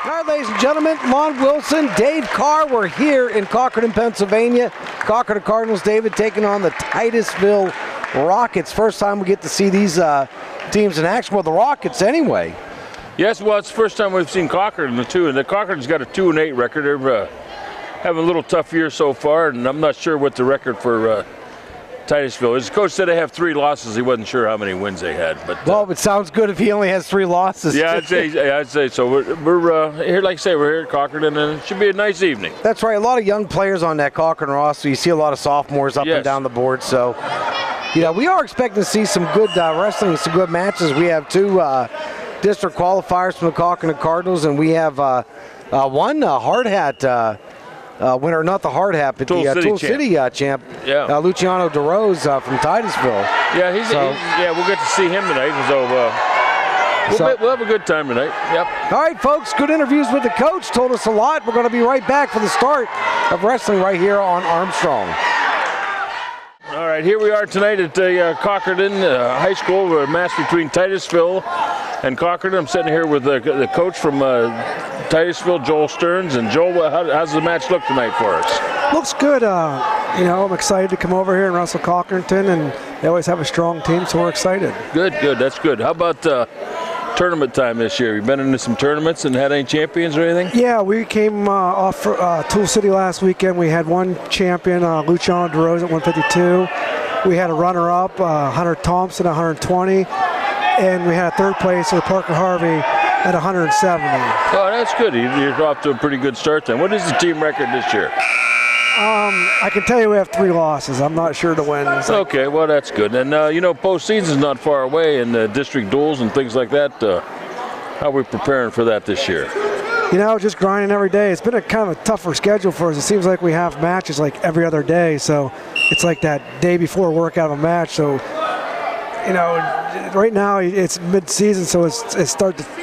All right, ladies and gentlemen, Lon Wilson, Dave Carr. We're here in Cochranton, Pennsylvania. Cochranton Cardinals, David, taking on the Titusville Rockets. First time we get to see these teams in action. Well, the Rockets anyway. Yes, well, it's the first time we've seen Cochranton, too. And the Cochranton's got a 2-8 record. They're having a little tough year so far, and I'm not sure what the record for Titusville is. The coach said they have 3 losses. He wasn't sure how many wins they had. But well, it sounds good if he only has 3 losses. Yeah, I'd say so. We're here, like I say, we're here at Cochranton, and it should be a nice evening. That's right. A lot of young players on that Cochranton roster. You see a lot of sophomores up and down the board. So, you know, we are expecting to see some good wrestling, some good matches. We have 2 district qualifiers from the Cochranton Cardinals, and we have one hard hat winner, not the hard hat, but the Tool City champ, Luciano DeRose from Titusville. Yeah, we'll get to see him tonight. So we'll have a good time tonight. Yep. All right, folks, good interviews with the coach. Told us a lot. We're going to be right back for the start of wrestling right here on Armstrong. All right, here we are tonight at Cochranton High School, a match between Titusville and Cochranton. I'm sitting here with the coach from Titusville, Joel Stearns. And Joel, how's the match look tonight for us? Looks good. You know, I'm excited to come over here and wrestle Cochranton, and they always have a strong team, so we're excited. Good. That's good. How about tournament time this year? You been into some tournaments and had any champions or anything? Yeah, we came off Tool City last weekend. We had one champion, Luciano DeRose at 152. We had a runner-up, Hunter Thompson at 120. And we had a 3rd place with Parker Harvey at 170. Oh, that's good. You're off to a pretty good start then. What is the team record this year? I can tell you we have 3 losses. I'm not sure the wins. Okay, well, that's good. And, you know, postseason's not far away, and district duels and things like that. How are we preparing for that this year? You know, just grinding every day. It's been a kind of a tougher schedule for us. It seems like we have matches like every other day. So it's like that day before workout of a match. So, you know, right now it's mid-season, so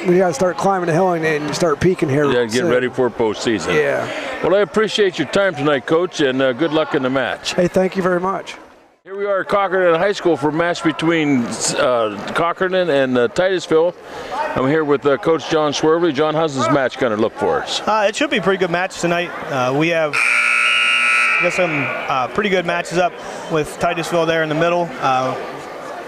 we got to start climbing the hill and start peaking here. Yeah, get ready for postseason. Yeah. Well, I appreciate your time tonight, Coach, and good luck in the match. Hey, thank you very much. Here we are at Cochranton High School for a match between Cochranton and Titusville. I'm here with Coach John Swervely. John, how's this match going to look for us? It should be a pretty good match tonight. We have got some pretty good matches up with Titusville there in the middle.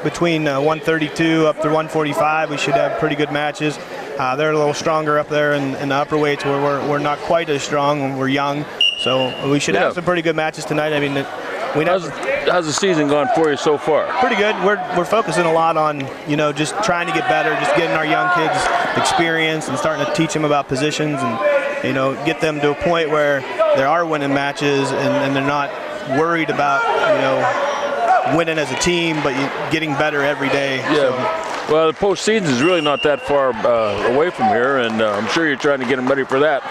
Between 132 up to 145, we should have pretty good matches. They're a little stronger up there in the upper weights where we're not quite as strong when we're young. So we should have some pretty good matches tonight. I mean, how's the season gone for you so far? Pretty good. We're focusing a lot on, you know, just trying to get better, just getting our young kids experience and starting to teach them about positions and, you know, get them to a point where they are winning matches and they're not worried about, you know, winning as a team, but getting better every day. Yeah. So. Well, the postseason is really not that far away from here, and I'm sure you're trying to get them ready for that.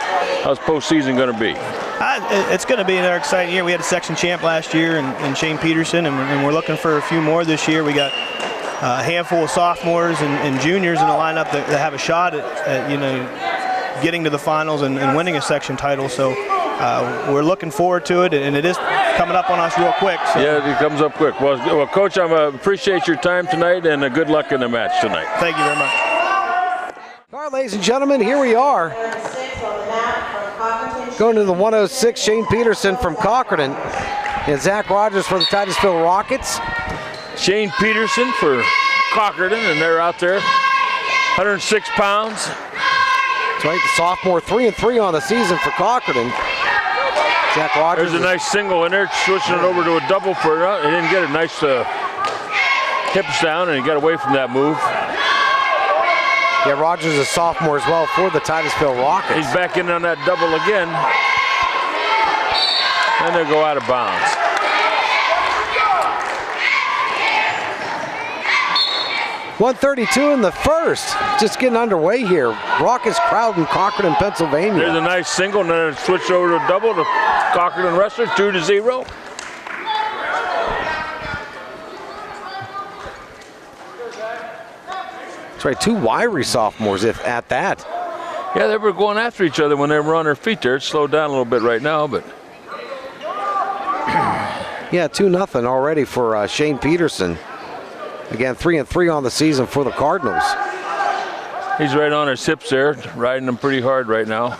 How's postseason going to be? It's going to be another exciting year. We had a section champ last year in Shane Peterson, and we're looking for a few more this year. We got a handful of sophomores and juniors in the lineup that have a shot at you know, getting to the finals and winning a section title. So we're looking forward to it, and it is coming up on us real quick. So. Yeah, it comes up quick. Well Coach, I appreciate your time tonight, and good luck in the match tonight. Thank you very much. All right, ladies and gentlemen, here we are. Going to the 106, Shane Peterson from Cochranton, and Zach Rogers for the Titusville Rockets. Shane Peterson for Cochranton, and they're out there, 106 pounds. That's right, the sophomore 3-3 on the season for Cochranton. Zach Rogers. There's a nice single in there, switching it over to a double for it. He didn't get it. Nice hips down, and he got away from that move. Yeah, Rogers is a sophomore as well for the Titusville Rockets. He's back in on that double again. And they'll go out of bounds. .132 in the first. Just getting underway here. Rockets crowd in Cochranton, Pennsylvania. There's a nice single, and then it switched over to a double to Cochranton wrestler, 2-0. That's right, 2 wiry sophomores, if at that. Yeah, they were going after each other when they were on their feet there. It's slowed down a little bit right now, but. Yeah, 2-0 already for Shane Peterson. Again, 3-3 on the season for the Cardinals. He's right on his hips there, riding them pretty hard right now.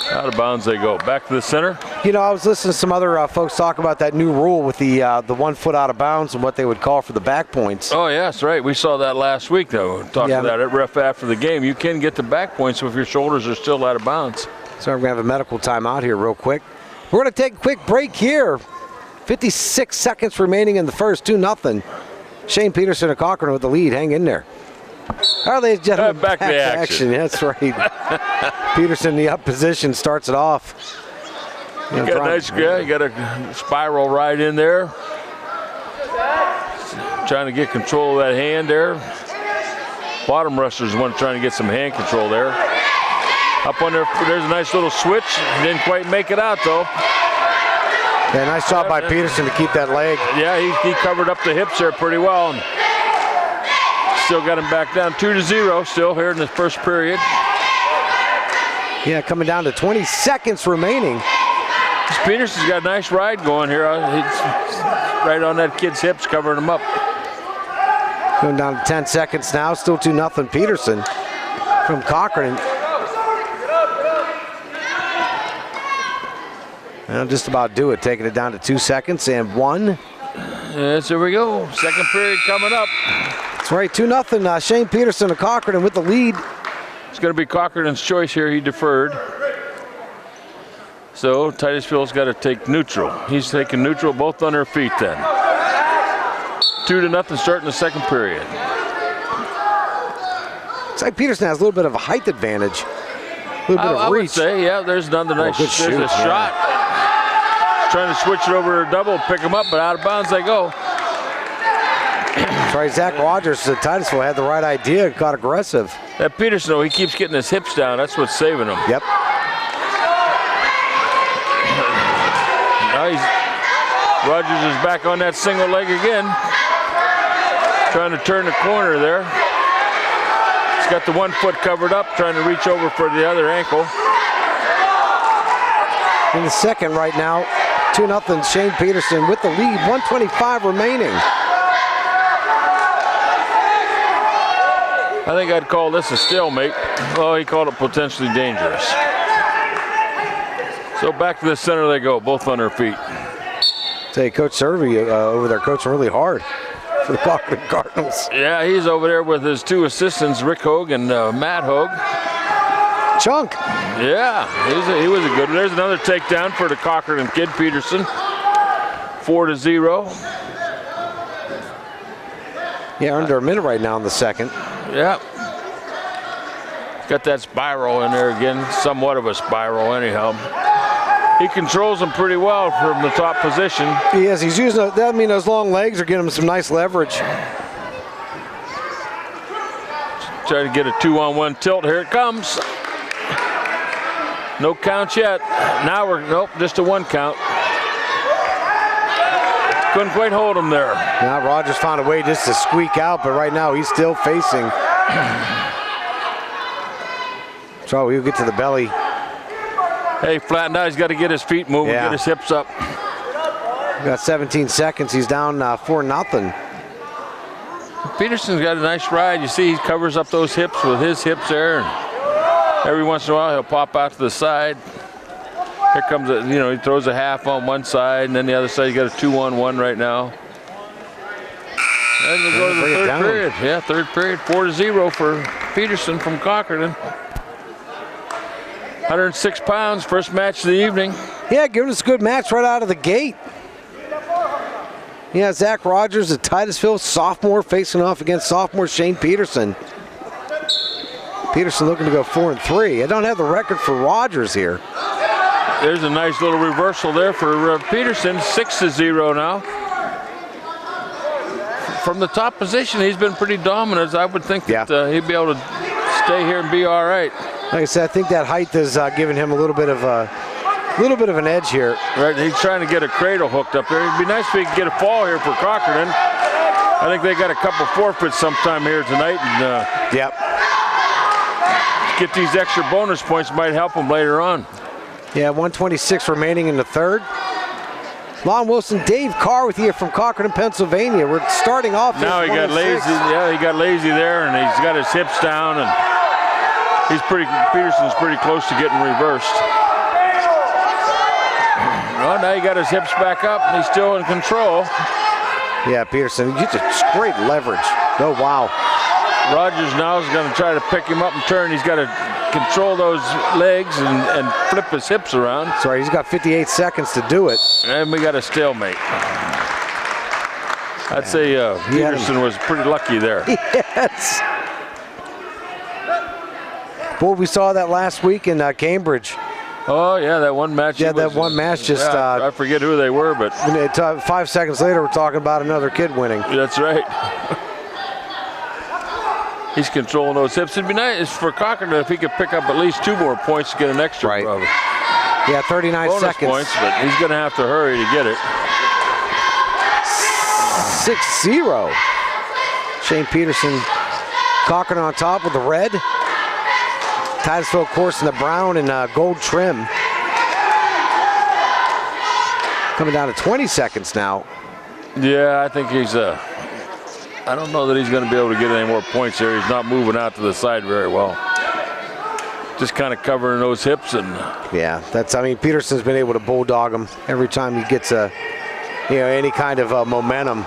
Out of bounds they go. Back to the center. You know, I was listening to some other folks talk about that new rule with the 1 foot out of bounds and what they would call for the back points. Oh, yes, right. We saw that last week, though. Talked to that ref after the game. You can get the back points if your shoulders are still out of bounds. So we're going to have a medical timeout here real quick. We're going to take a quick break here. 56 seconds remaining in the first, 2-0. Shane Peterson of Cochranton with the lead. Hang in there. All right, ladies and gentlemen, back to action. That's right. Peterson in the up position starts it off. You got a nice guy. You got a spiral right in there. Trying to get control of that hand there. Bottom wrestlers one trying to get some hand control there. Up on there, there's a nice little switch. Didn't quite make it out though. Yeah, nice job by Peterson to keep that leg. Yeah, he covered up the hips there pretty well. And still got him back down 2-0 still here in the first period. Yeah, coming down to 20 seconds remaining. Peterson's got a nice ride going here. He's right on that kid's hips, covering him up. Going down to 10 seconds now. Still 2-0 Peterson from Cochranton. That'll just about do it. Taking it down to 2 seconds and 1. Yes, here we go. Second period coming up. That's right, 2-0. Shane Peterson of Cochranton with the lead. It's going to be Cochranton's choice here. He deferred. So Titusville's got to take neutral. He's taking neutral, both on their feet then. 2-0 starting the second period. It's like Peterson has a little bit of a height advantage. A little bit of I reach. would say, yeah, there's another nice good shoot, there's a shot. Trying to switch it over to double, pick them up, but out of bounds they go. That's right, Zach Rogers at Titusville had the right idea, got aggressive. That Peterson, though, he keeps getting his hips down. That's what's saving him. Yep. Now Rogers is back on that single leg again. Trying to turn the corner there. He's got the 1 foot covered up, trying to reach over for the other ankle. In the second right now, 2-0 Shane Peterson with the lead, 1:25 remaining. I think I'd call this a stalemate. Oh, he called it potentially dangerous. So back to the center they go, both on their feet. Say, Coach Servey over there coaching really hard for the Cochranton Cardinals. Yeah, he's over there with his 2 assistants, Rick Hogue and Matt Hogue. Chunk. Yeah, he was a good one. There's another takedown for the Cochranton kid, Peterson. 4-0. Yeah, under a minute right now in the second. Yeah. Got that spiral in there again, somewhat of a spiral anyhow. He controls them pretty well from the top position. He is. He's using, that mean those long legs are getting him some nice leverage. Try to get a 2-on-1 tilt. Here it comes. No count yet. Now nope, just a 1 count. Couldn't quite hold him there. Now Rogers found a way just to squeak out, but right now he's still facing. So he'll get to the belly. Hey, flatten out. He's got to get his feet moving, get his hips up. Got 17 seconds. He's down 4-0. Peterson's got a nice ride. You see he covers up those hips with his hips there. And every once in a while he'll pop out to the side. Here comes he throws a half on one side and then the other side. He's got a 2-on-1 right now. And we go to the third period. Yeah, third period, 4-0 for Peterson from Cochranton. 106 pounds, first match of the evening. Yeah, giving us a good match right out of the gate. Yeah, Zach Rogers at Titusville, sophomore, facing off against sophomore Shane Peterson. Peterson looking to go 4-3. I don't have the record for Rogers here. There's a nice little reversal there for Peterson, 6-0 now. From the top position, he's been pretty dominant. I would think that he'd be able to stay here and be all right. Like I said, I think that height is giving him a little bit of an edge here. Right, he's trying to get a cradle hooked up there. It'd be nice if he could get a fall here for Cochranton. I think they got a couple forfeits sometime here tonight. And, get these extra bonus points might help them later on. Yeah, 1:26 remaining in the third. Lon Wilson Dave Carr with you from Cochranton, Pennsylvania. We're starting off. Now he got lazy. Yeah, he got lazy there, and he's got his hips down, and Peterson's pretty close to getting reversed. Well, now he got his hips back up, and he's still in control. Yeah, Peterson, you just great leverage. Oh, wow. Rogers now is going to try to pick him up and turn. He's got to control those legs and flip his hips around. That's right, he's got 58 seconds to do it. And we got a stalemate. I'd say Peterson was pretty lucky there. Yes. Boy, we saw that last week in Cambridge. Oh, yeah, that one match. Yeah, that one match just... I forget who they were, but... 5 seconds later, we're talking about another kid winning. That's right. He's controlling those hips. It'd be nice for Cochranton if he could pick up at least 2 more points to get an extra. Right. Yeah, 39 bonus seconds. Points, but he's going to have to hurry to get it. 6-0. Shane Peterson, Cochranton on top with the red. Titusville, of course, in the brown and gold trim. Coming down to 20 seconds now. Yeah, I think he's I don't know that he's going to be able to get any more points here. He's not moving out to the side very well. Just kind of covering those hips and. Yeah, Peterson's been able to bulldog him every time he gets any kind of momentum.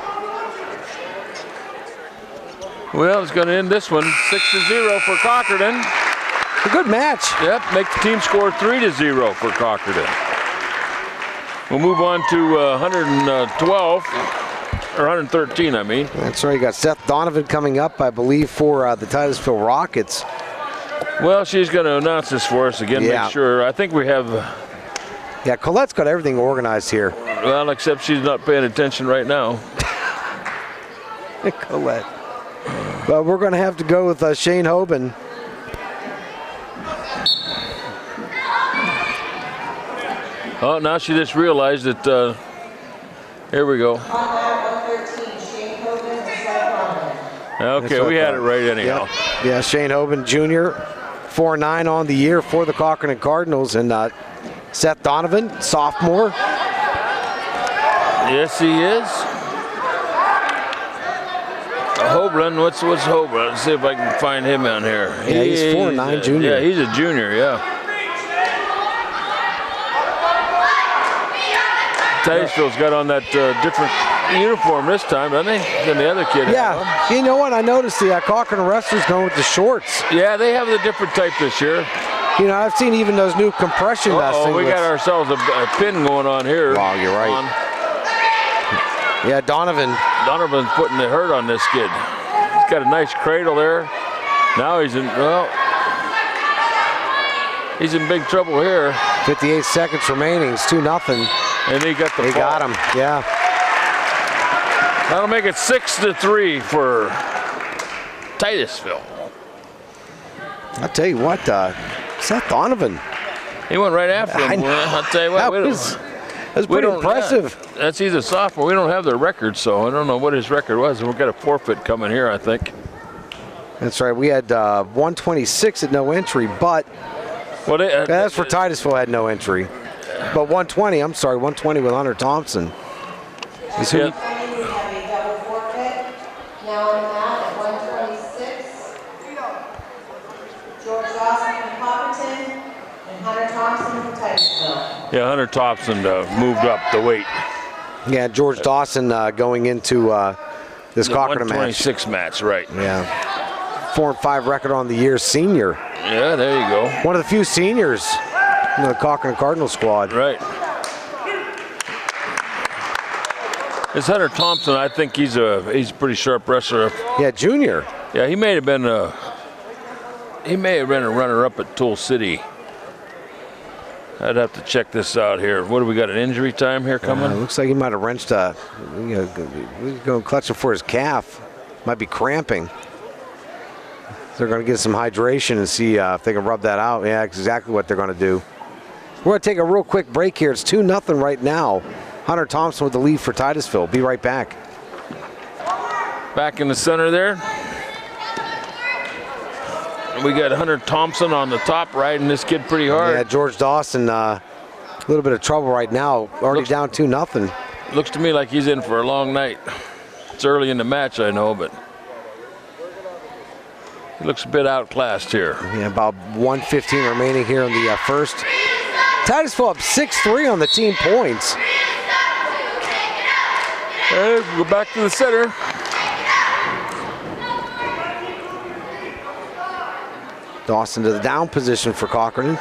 Well, it's going to end this one 6-0 for Cochranton. A good match. Yep, make the team score 3-0 for Cochranton. We'll move on to 112. Or 113, I mean. That's right. You got Seth Donovan coming up, I believe, for the Titusville Rockets. Well, she's going to announce this for us again. Yeah. Make sure. I think we have. Yeah, Colette's got everything organized here. Well, except she's not paying attention right now. Colette. But we're going to have to go with Shane Hoban. Oh, now she just realized that. Here we go. Okay, we had it right anyhow. Yep. Yeah, Shane Hoban Jr., 4-9 on the year for the Cochranton Cardinals. And Seth Donovan, sophomore. Yes, he is. Hoban, what's Hoban? Let's see if I can find him on here. Yeah, he's 4-9 junior. Yeah, he's a junior, yeah. Titusville's got on that different uniform this time, doesn't he, than the other kid? Yeah, you know what? I noticed the Cochranton wrestlers going with the shorts. Yeah, they have the different type this year. You know, I've seen even those new compression vesting. Oh, we got ourselves a pin going on here. Wow, you're right. Yeah, Donovan's putting the hurt on this kid. He's got a nice cradle there. Now he's in big trouble here. 58 seconds remaining. It's 2-0. And he got the He got him, yeah. That'll make it 6-3 for Titusville. I'll tell you what, Seth Donovan. He went right after him. I'll tell you what. That was pretty impressive. Yeah, that's he's a sophomore. We don't have their record, so I don't know what his record was. We've got a forfeit coming here, I think. That's right. We had 126 at no entry, but that's for Titusville had no entry. But 120 with Hunter Thompson. Is who? Now on that at 126, George Dawson from Cochranton and Hunter Thompson from Titusville. Yeah, Hunter Thompson moved up the weight. Yeah, George Dawson going into this Cochranton match. 126 match, right. Yeah. 4-5 record on the year, senior. Yeah, there you go. One of the few seniors in the Cochranton Cardinal squad. Right. This Hunter Thompson, I think he's a pretty sharp wrestler. Yeah, junior. Yeah, he may have been a runner-up at Tool City. I'd have to check this out here. What do we got? An injury time here coming? Looks like he might have wrenched going clutching for his calf. Might be cramping. They're going to get some hydration and see if they can rub that out. Yeah, exactly what they're going to do. We're going to take a real quick break here. It's 2-0 right now. Hunter Thompson with the lead for Titusville. Be right back. Back in the center there. We got Hunter Thompson on the top, riding this kid pretty hard. Yeah, George Dawson, a little bit of trouble right now. Already down 2-0. Looks to me like he's in for a long night. It's early in the match, I know, but he looks a bit outclassed here. Yeah, about 1:15 remaining here in the first. Titusville up 6-3 on the team points. Hey, go back to the center. Dawson to the down position for Cochranton.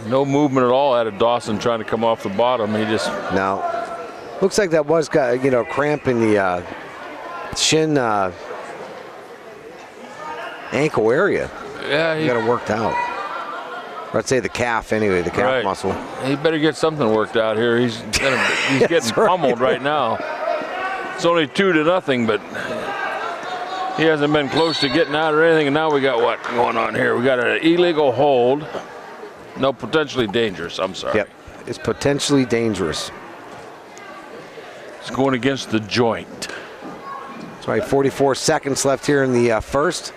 No movement at all out of Dawson trying to come off the bottom. He just Now, looks like that was got cramp in the shin ankle area. yeah, He got it worked out. Or I'd say the calf anyway, the calf Right. muscle. He better get something worked out here. He's getting pummeled right now. It's only 2-0, but he hasn't been close to getting out or anything. And now we got what going on here? We got an illegal hold. No, potentially dangerous. I'm sorry. Yep, it's potentially dangerous. It's going against the joint. That's right, 44 seconds left here in the first.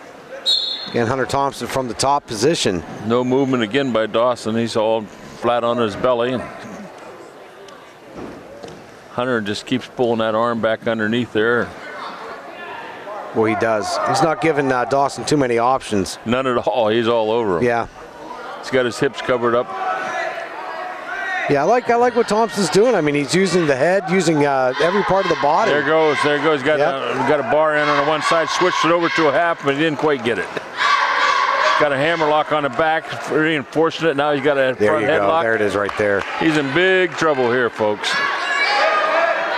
Again, Hunter Thompson from the top position. No movement again by Dawson. He's all flat on his belly. And Hunter just keeps pulling that arm back underneath there. Well, he does. He's not giving Dawson too many options. None at all. He's all over him. Yeah. He's got his hips covered up. Yeah, I like what Thompson's doing. I mean, he's using the head, using every part of the body. There goes. Got, Yep. got a bar in on the one side, switched it over to a half, but he didn't quite get it. Got a hammerlock on the back, reinforcing it. Now he's got a There front you go. headlock. There it is right there. He's in big trouble here, folks.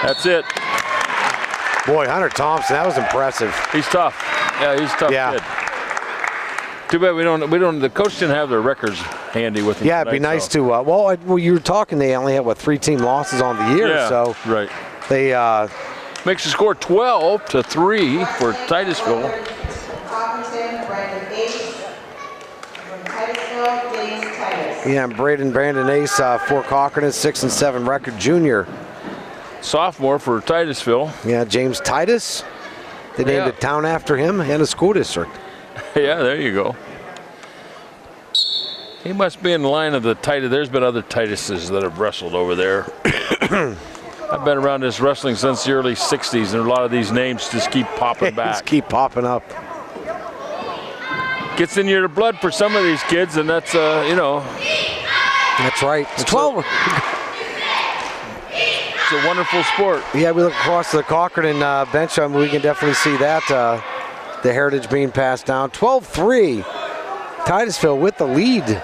That's it. Boy, Hunter Thompson, that was impressive. He's tough. Yeah, he's a tough Yeah. kid. Too bad we don't. The coach didn't have their records handy with him. Yeah, it'd be tonight, nice so. to. Well, you were talking. They only had 3 team losses on the year, Yeah, so right. they. Makes the score 12-3 for Titusville. Cochranton, Brandon Ace. From Titusville, James Titus. Yeah, Brandon Ace for Cochranton, 6-7 record junior. Sophomore for Titusville. Yeah, James Titus. They named Yeah. a town after him and a school district. Yeah, there you go. He must be in the line of the Titus. There's been other Tituses that have wrestled over there. I've been around this wrestling since the early 60s, and a lot of these names just keep popping Just back. keep popping up. Gets in your blood for some of these kids, and that's, That's right. It's 12. it's a wonderful sport. Yeah, we look across the Cochranton bench. We can definitely see that the heritage being passed down. 12-3. Titusville with the lead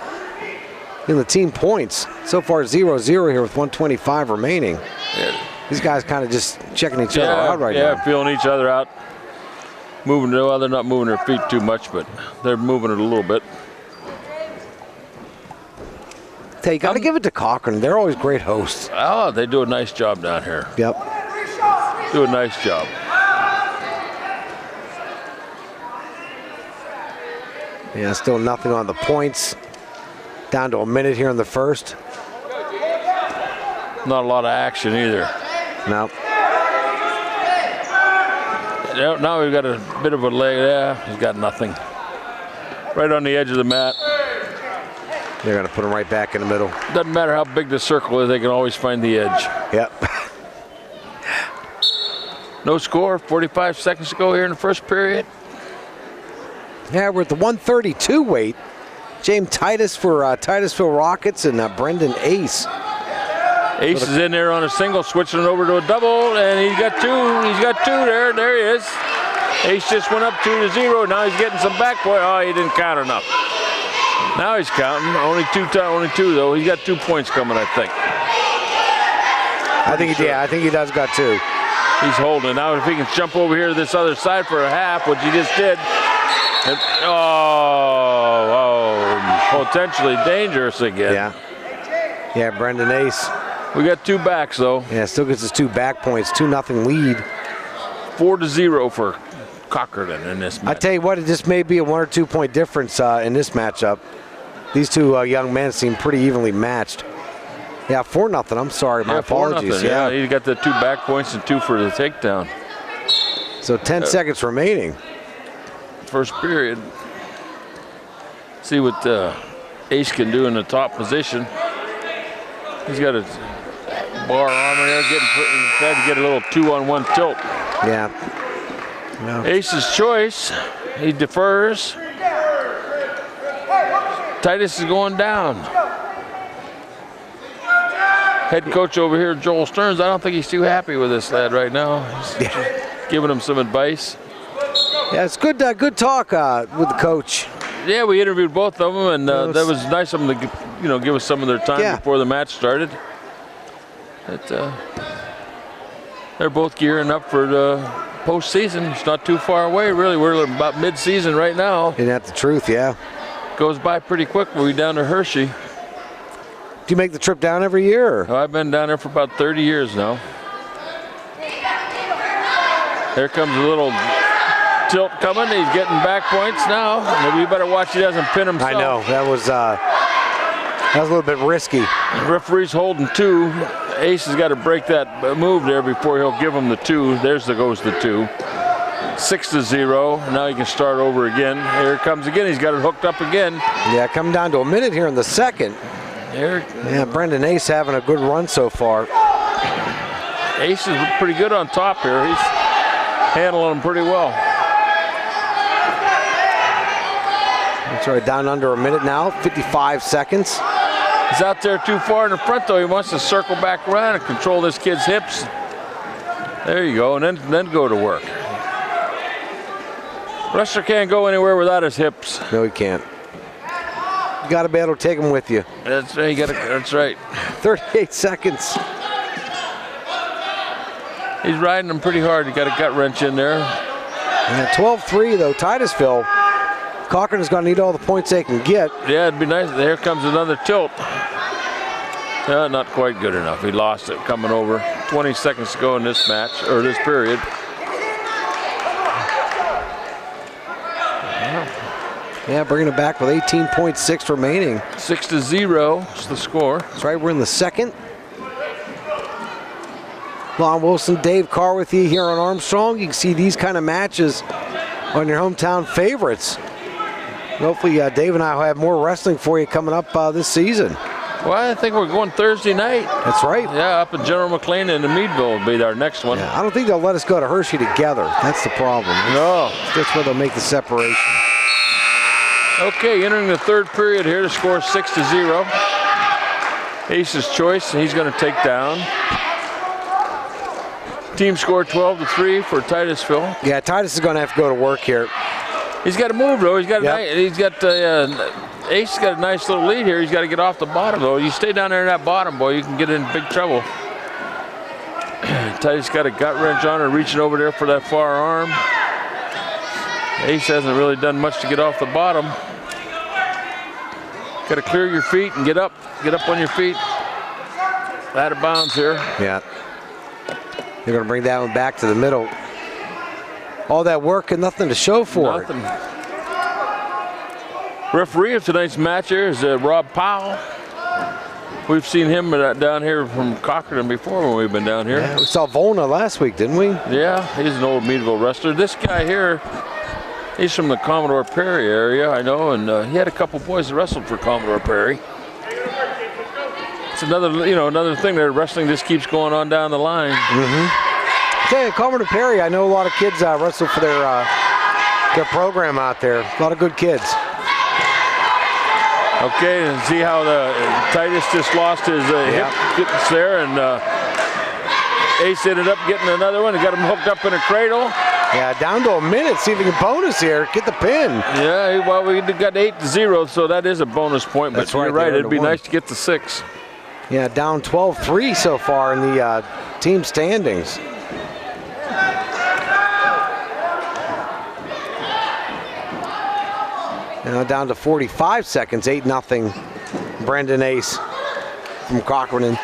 in the team points. So far 0-0 here with 1:25 remaining. Yeah. These guys kind of just checking each other out right yeah, now. feeling each other out. Moving, well, they're not moving their feet too much, but they're moving it a little bit. Hey, you got to give it to Cochranton. They're always great hosts. Oh, they do a nice job down here. Yep. Do a nice job. Yeah, still nothing on the points. Down to a minute here in the first. Not a lot of action either. No. Now we've got a bit of a leg. Yeah, he's got nothing. Right on the edge of the mat. They're going to put him right back in the middle. Doesn't matter how big the circle is, they can always find the edge. Yep. No score, 45 seconds to go here in the first period. Yeah, we're at the 132 weight. James Titus for Titusville Rockets and Brendan Ace. Ace is in there on a single, switching it over to a double, and he's got two. He's got two there. There he is. Ace just went up 2-0. Now he's getting some back point. Oh, he didn't count enough. Now he's counting. Only two though. He's got 2 points coming, I think. I think he does got 2. He's holding. Now if he can jump over here to this other side for a half, which he just did. And, potentially dangerous again. Yeah, Brendan Ace. We got 2 backs though. Yeah, still gets his 2 back points, 2-0 lead. 4-0 for Cochranton in this match. I tell you what, it just may be a 1 or 2 point difference in this matchup. These two young men seem pretty evenly matched. Yeah, 4-0. I'm sorry, my apologies. 4-0. Yeah, he got the 2 back points and 2 for the takedown. So 10 seconds remaining. First period. See what Ace can do in the top position. He's got a bar arm in there, tried to get a little 2-on-1 tilt. Yeah. Ace's choice. He defers. Titus is going down. Head coach over here, Joel Stearns, I don't think he's too happy with this lad right now. He's giving him some advice. Yeah, it's good talk with the coach. Yeah, we interviewed both of them, and that was nice of them to give us some of their time before the match started. They're both gearing up for the postseason. It's not too far away, really. We're about mid-season right now. Isn't that the truth? Yeah. Goes by pretty quick. We'll be down to Hershey. Do you make the trip down every year? Or? Oh, I've been down there for about 30 years now. Here comes a little tilt coming. He's getting back points now. Maybe you better watch he doesn't pin himself. I know. That was a little bit risky. The referee's holding 2. Ace has got to break that move there before he'll give him the 2. Goes the 2. 6-0. Now he can start over again. Here it comes again. He's got it hooked up again. Yeah, coming down to a minute here in the second. Yeah, Brendan Ace having a good run so far. Ace is pretty good on top here. He's handling him pretty well. That's right, down under a minute now, 55 seconds. He's out there too far in the front, though. He wants to circle back around and control this kid's hips. There you go, and then go to work. Wrestler can't go anywhere without his hips. No, he can't. You got to be able to take him with you. That's right. That's right. 38 seconds. He's riding him pretty hard. He got a gut wrench in there. And 12-3 though, Titusville. Cochran is going to need all the points they can get. Yeah, it'd be nice. There comes another tilt. Not quite good enough. He lost it coming over. 20 seconds to go in this match, or this period. Yeah, bringing it back with 18.6 remaining. 6-0 is the score. That's right, we're in the second. Lon Wilson, Dave Carr with you here on Armstrong. You can see these kind of matches on your hometown favorites. Hopefully Dave and I will have more wrestling for you coming up this season. Well, I think we're going Thursday night. That's right. Yeah, up in General McLean and Meadville will be our next one. Yeah, I don't think they'll let us go to Hershey together. That's the problem. No. That's where they'll make the separation. Okay, entering the third period here, the score is 6-0. Ace's choice, and he's going to take down. Team score 12-3 for Titusville. Yeah, Titus is going to have to go to work here. He's got to move though. Ace got a nice little lead here. He's got to get off the bottom though. You stay down there in that bottom, boy, you can get in big trouble. Titus got a gut wrench on her, reaching over there for that far arm. Ace hasn't really done much to get off the bottom. Got to clear your feet and get up on your feet. Out of bounds here. Yeah. They're going to bring that one back to the middle. All that work and nothing to show for it. Referee of tonight's match here is Rob Powell. We've seen him down here from Cochranton before when we've been down here. Yeah, we saw Volna last week, didn't we? Yeah, he's an old Meadville wrestler. This guy here, he's from the Commodore Perry area, I know, and he had a couple boys that wrestled for Commodore Perry. It's another thing that wrestling just keeps going on down the line. Okay, Commodore Perry, I know a lot of kids wrestle for their program out there. A lot of good kids. Okay, and see how Titus just lost his hip there, and Ace ended up getting another one. He got him hooked up in a cradle. Yeah, down to a minute. See if he can bonus here. Get the pin. Yeah, well, we got 8-0, so that is a bonus point. But you're right, it'd be nice to get to 6. Yeah, down 12-3 so far in the team standings. Now down to 45 seconds, 8-0. Brendan Ace from Cochranton.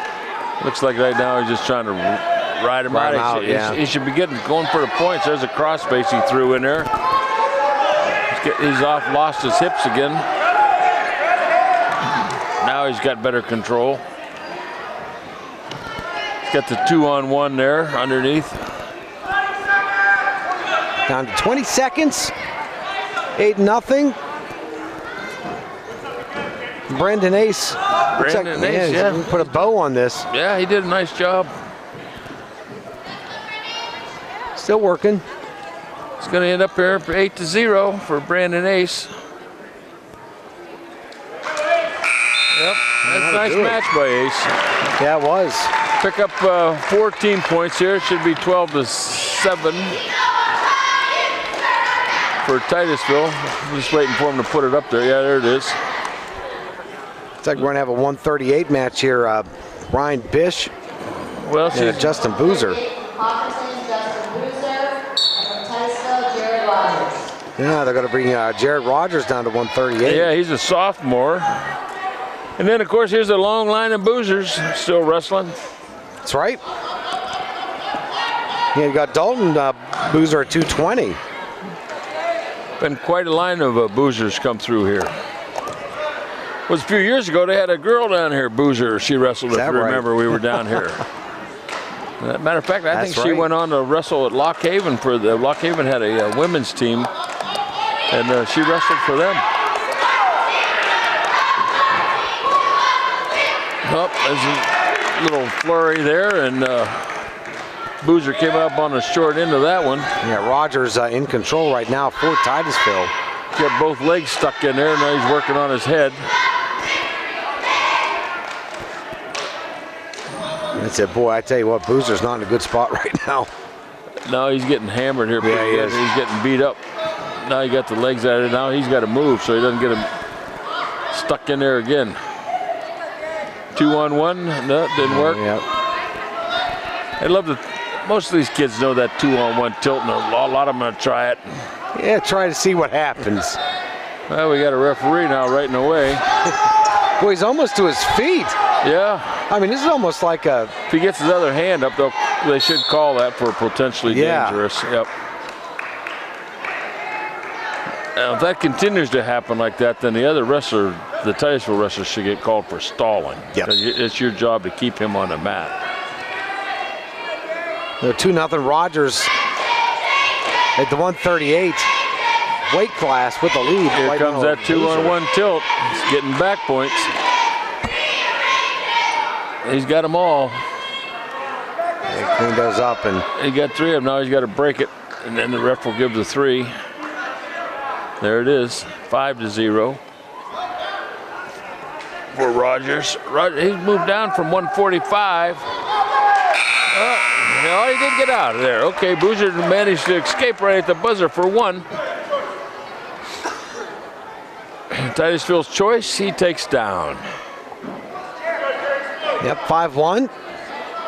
Looks like right now he's just trying to ride him out. He should be going for the points. There's a cross face he threw in there. He's lost his hips again. Now he's got better control. He's got the 2-on-1 there underneath. Down to 20 seconds, 8-0. Brendan Ace. Brandon Ace, yeah. He put a bow on this. Yeah, he did a nice job. Still working. It's going to end up here 8-0 for Brandon Ace. Yep, that's a nice match by Ace. Yeah, it was. Pick up 14 points here. It should be 12-7 for Titusville. I'm just waiting for him to put it up there. Yeah, there it is. It's like we're going to have a 138 match here. Brian Bish and Justin Boozer. Yeah, they're going to bring Jared Rogers down to 138. Yeah, he's a sophomore. And then, of course, here's a long line of Boozers still wrestling. That's right. Yeah, you got Dalton Boozer at 220. Been quite a line of Boozers come through here. It was a few years ago, they had a girl down here, Boozer. She wrestled, if you remember, we were down here. Matter of fact, I think she went on to wrestle at Lock Haven. Lock Haven had a women's team, and she wrestled for them. Oh, there's a little flurry there, and Boozer came up on the short end of that one. Yeah, Rogers in control right now for Titusville. Got both legs stuck in there, now he's working on his head. That's it, boy. I tell you what, Boozer's not in a good spot right now. No, he's getting hammered here. Yeah, he is. He's getting beat up. Now he got the legs out of it. Now he's got to move so he doesn't get him stuck in there again. 2-on-1, no, didn't work. Yep. I love that most of these kids know that 2-on-1 tilt, and a lot of them are going to try it. Yeah, try to see what happens. Well, we got a referee now right in the way. Boy, he's almost to his feet. Yeah. I mean, this is almost like a... If he gets his other hand up, they should call that for potentially dangerous. Yep. Now, if that continues to happen like that, then the other wrestler, the Titusville wrestler, should get called for stalling. Yep. Because it's your job to keep him on the mat. They're 2-0 Rogers at the 138 weight class with the lead. Here comes that 2-on-1 tilt. He's getting back points. He's got them all. They cleaned those up, and he got 3 of them. Now he's got to break it, and then the ref will give the 3. There it is, 5-0 for Rogers. He's moved down from 145. No, he did get out of there. Okay, Boozer managed to escape right at the buzzer for 1. Titusville's choice, he takes down. Yep, 5-1.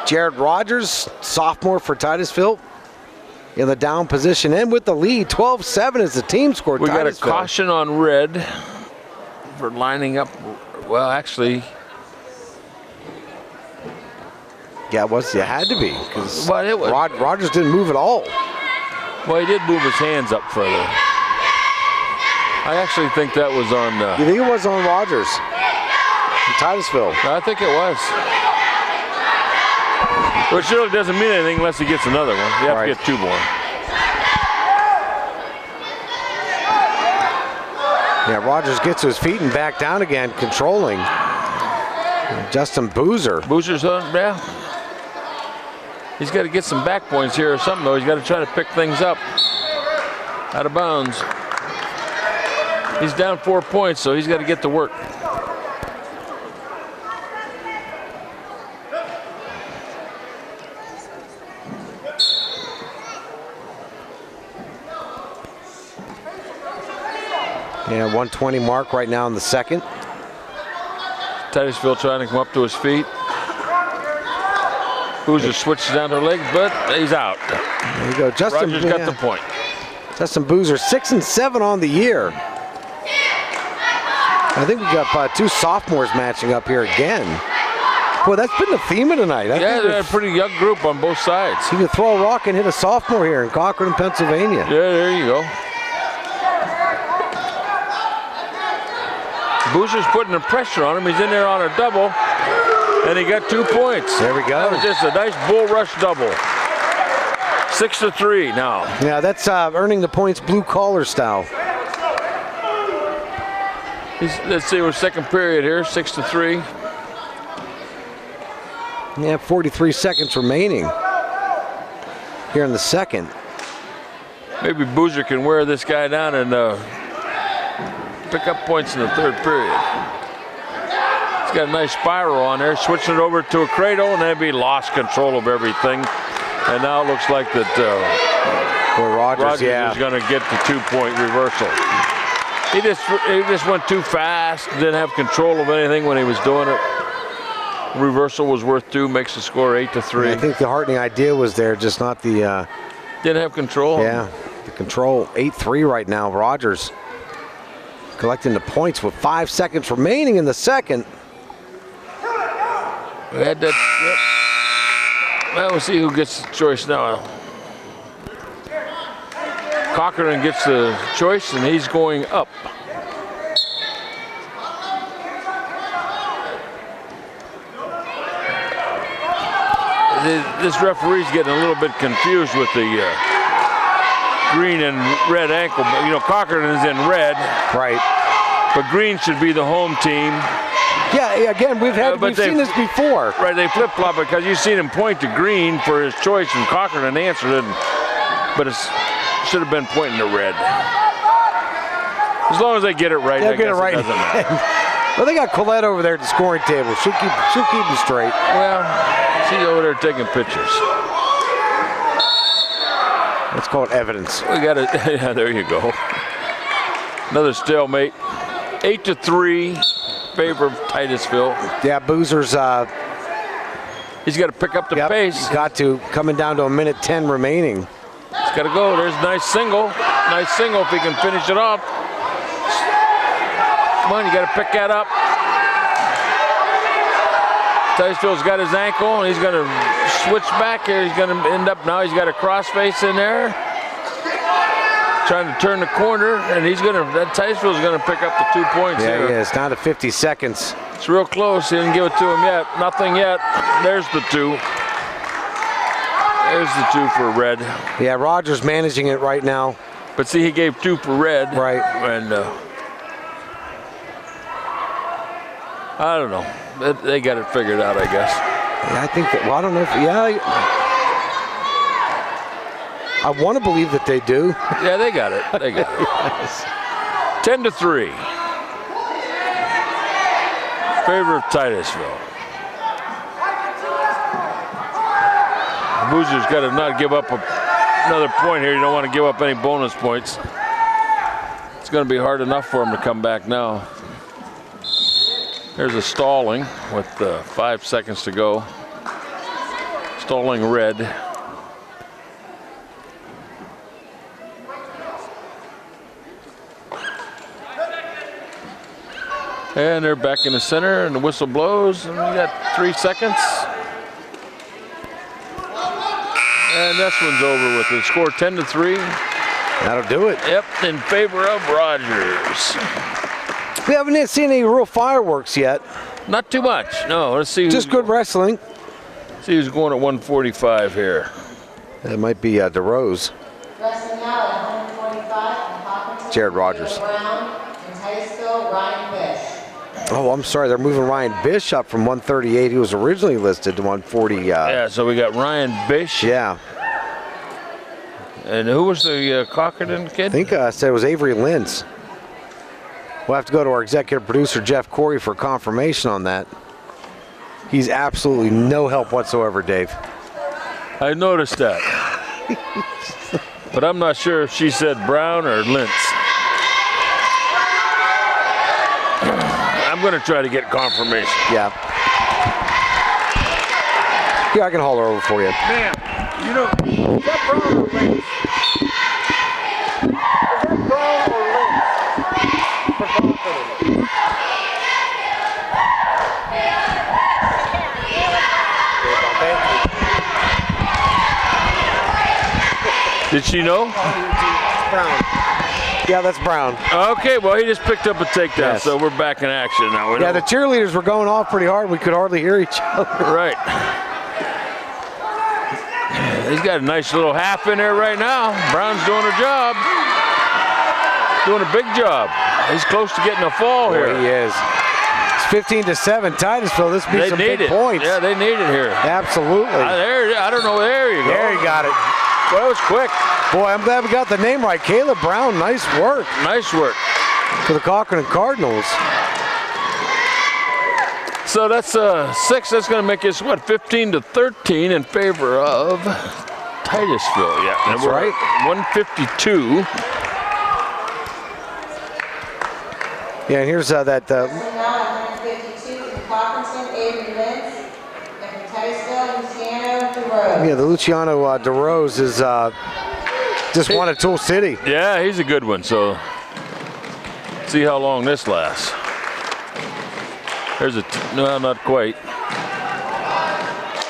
Jared Rogers, sophomore for Titusville, in the down position and with the lead. 12-7 is the team score. We got a caution on red for lining up. Well, actually, yeah, it had to be, because well, Rogers didn't move at all. Well, he did move his hands up further. I actually think that was on. You think it was on Rogers? In Titusville. I think it was. Which really doesn't mean anything unless he gets another one. You have to get 2 more. Yeah, Rogers gets to his feet and back down again, controlling. Justin Boozer. Boozer's on, yeah. He's got to get some back points here or something, though. He's got to try to pick things up out of bounds. He's down 4 points, so he's got to get to work. Yeah, 120 mark right now in the second. Titusville trying to come up to his feet. Boozer switches down to her legs, but he's out. There you go. Justin Rogers got the point. Justin Boozer, 6-7 on the year. I think we got 2 sophomores matching up here again. Boy, that's been the theme of tonight. Yeah, they're a pretty young group on both sides. You can throw a rock and hit a sophomore here in Cochranton, Pennsylvania. Yeah, there you go. Boozer's putting the pressure on him. He's in there on a double, and he got 2 points. There we go. That was just a nice bull rush double. 6-3 now. Yeah, that's earning the points blue collar style. Let's see, we're second period here, 6-3. Yeah, 43 seconds remaining here in the second. Maybe Boozer can wear this guy down and pick up points in the third period. He's got a nice spiral on there, switching it over to a cradle, and then he lost control of everything. And now it looks like that Rogers is going to get the 2-point reversal. He just went too fast, didn't have control of anything when he was doing it. Reversal was worth 2, makes the score 8-3. I think the heartening idea was there, just not the... didn't have control. Yeah, the control. 8-3 right now. Rogers collecting the points with 5 seconds remaining in the second. We had that. Yep. Well, we'll see who gets the choice now. Cochranton gets the choice, and he's going up. This referee's getting a little bit confused with the green and red ankle. You know, Cochranton is in red. Right. But green should be the home team. Yeah, again, we've seen this before. Right, they flip-flop it because you've seen him point to green for his choice, and Cochranton answered it, but it should have been pointing to red. As long as they get it right, I guess it doesn't matter. Well, they got Colette over there at the scoring table. She'll keep them straight. Well, she's over there taking pictures. Let's call it evidence. We got it. Yeah, there you go. Another stalemate. 8-3, favor of Titusville. Yeah, Boozer's. He's got to pick up the pace. He's got to. Coming down to a minute 10 remaining. He's got to go. There's a nice single. Nice single if he can finish it off. Come on, you got to pick that up. Titusville's got his ankle, and he's going to switch back here. He's going to end up now. He's got a crossface in there, trying to turn the corner, and Titusville's going to pick up the 2 points here. Yeah, it's down to 50 seconds. It's real close. He didn't give it to him yet. Nothing yet. There's the 2. There's the 2 for red. Yeah, Rogers managing it right now. But see, he gave 2 for red. Right. And I don't know. They got it figured out, I guess. Yeah, I think that. Well, I don't know if. Yeah. I want to believe that they do. Yeah, they got it. They got it. Yes. 10-3. Favor of Titusville. Boozer's got to not give up another point here. You don't want to give up any bonus points. It's going to be hard enough for him to come back now. There's a stalling with 5 seconds to go. Stalling red. And they're back in the center, and the whistle blows, and we got 3 seconds. And this one's over with. The score 10-3. That'll do it. Yep, in favor of Rogers. We haven't seen any real fireworks yet. Not too much. No, let's see. Just good wrestling. See who's going at 145 here. That might be DeRose. Wrestling now at 145 from Cochranton. Jared Rogers. Brown and Titusville, Ryan Bish. Oh, I'm sorry. They're moving Ryan Bish up from 138. He was originally listed to 140. Yeah, so we got Ryan Bish. Yeah. And who was the Cochranton kid? I think I said it was Avery Lentz. We'll have to go to our executive producer, Jeff Corey, for confirmation on that. He's absolutely no help whatsoever, Dave. I noticed that. But I'm not sure if she said Brown or Lentz. I'm going to try to get confirmation. Yeah. Yeah, I can haul her over for you. Man, you know, is that Brown or Lentz? Is that Brown or Lentz? Did she know? Brown. Yeah, that's Brown. Okay, well, he just picked up a takedown, Yes. so we're back in action now. Yeah, the cheerleaders were going off pretty hard. We could hardly hear each other. Right. He's got a nice little half in there right now. Brown's doing her job. Doing a big job. He's close to getting a fall Boy, here. he is. It's 15-7. Titusville. This be They some need big it. points. Yeah, they need it here. Absolutely. I don't know. There you go. There you got it. Well, that was quick. Boy, I'm glad we got the name right. Caleb Brown, nice work Nice work. for the Cochranton Cardinals. So that's 6. That's going to make us, 15-13 in favor of Titusville. Yeah, That's we're right. at 152. Yeah, and here's that. Now 152 from Cochranton, Avery Lentz, and from Titusville, Luciano DeRose. Yeah, the Luciano DeRose is just won at Tool City. Yeah, he's a good one. So see how long this lasts. There's no, not quite.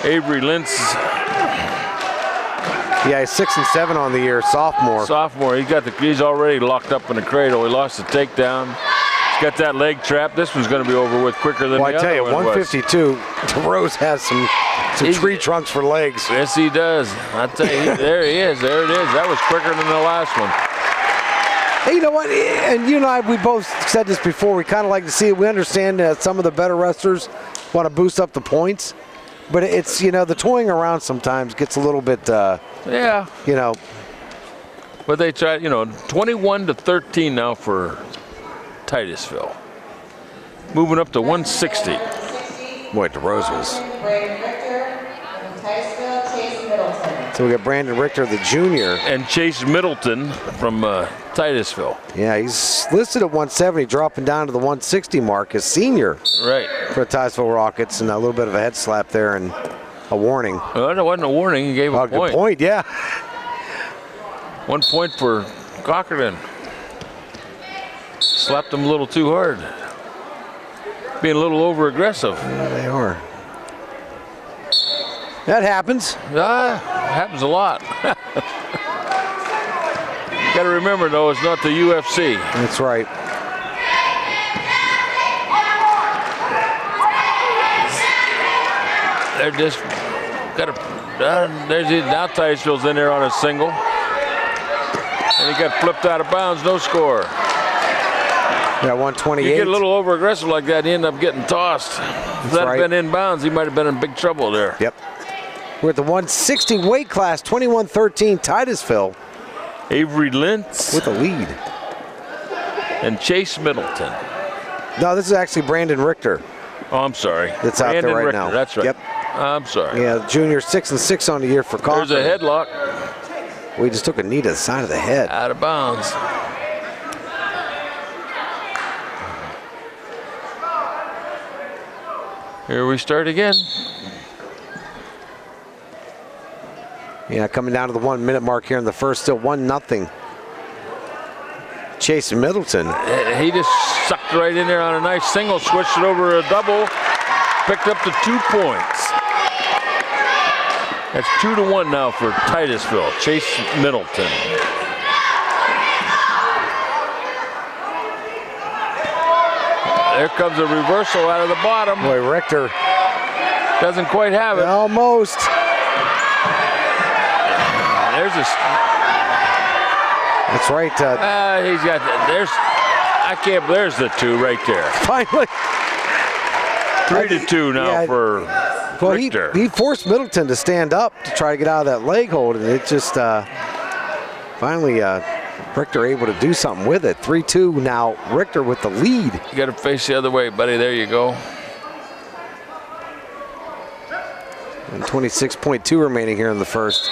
Avery Lentz, Yeah, he's 6 and 7 on the year, sophomore. sophomore. He's already locked up in the cradle. He lost the takedown. He's got that leg trap. This one's going to be over with quicker than Well, the I tell other you, one was. 152. DeRose has some tree trunks for legs. Yes, he does. I tell you, there he is. There it is. That was quicker than the last one. Hey, you know what? And you and I, we both said this before. We kind of like to see it. We understand that some of the better wrestlers want to boost up the points, but it's, the toying around sometimes gets a little bit, Yeah, but they tried. 21-13 now for Titusville. Moving up to 160. boy, DeRose was. Brandon Richter, from Titusville, Chase Middleton. So we got Brandon Richter, the junior. And Chase Middleton from Titusville. Yeah, he's listed at 170, dropping down to the 160 mark as senior Right. for the Titusville Rockets, and a little bit of a head slap there and a warning. Well, it wasn't a warning. He gave a Good point. point, yeah. 1 point for Cochranton. Slapped him a little too hard. Being a little over aggressive. Yeah, they are. That happens. Happens a lot. Got to remember, though, it's not the UFC. That's right. They're just got to. There's now Titusville's in there on a single, and he got flipped out of bounds. No score. Yeah, 128. You get a little over aggressive like that, you end up getting tossed. If that right. had been in bounds, he might have been in big trouble there. Yep. We're at the 160 weight class, 21-13 Titusville Avery Lentz with a lead. and Chase Middleton. No, this is actually Brandon Richter. Oh, I'm sorry. That's out there Brandon right Richter, now. That's right. Yep. I'm sorry. Yeah, junior 6 and 6 on the year for Cochranton. There's a headlock We just took a knee to the side of the head. out of bounds. Here we start again. Yeah, coming down to the 1 minute mark here in the first, still 1-0. Chase Middleton. He just sucked right in there on a nice single, switched it over to a double, picked up the 2 points. That's 2-1 now for Titusville. Chase Middleton. There comes a reversal out of the bottom. Boy, Richter. Doesn't quite have it. Almost. There's a. That's right. He's got. There's. I can't. There's the 2 right there. Finally. 3-2 now Yeah. for Well, Richter. he forced Middleton to stand up to try to get out of that leg hold, and it just finally Richter able to do something with it. 3-2 now. Richter with the lead. You got to face the other way, buddy. There you go. And 26.2 remaining here in the first.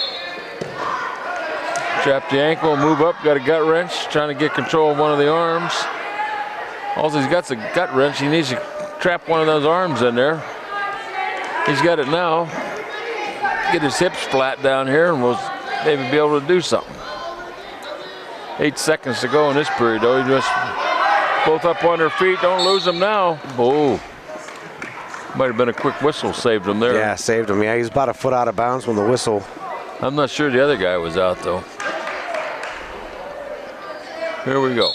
Trap the ankle, move up, got a gut wrench, trying to get control of one of the arms. All he's got's a gut wrench. He needs to trap one of those arms in there. He's got it now. Get his hips flat down here and we'll maybe be able to do something. 8 seconds to go in this period, though. He just both up on their feet. Don't lose them now. Oh, might have been a quick whistle saved him there. Yeah, saved him. Yeah, he's about a foot out of bounds when the whistle. I'm not sure the other guy was out, though. Here we go.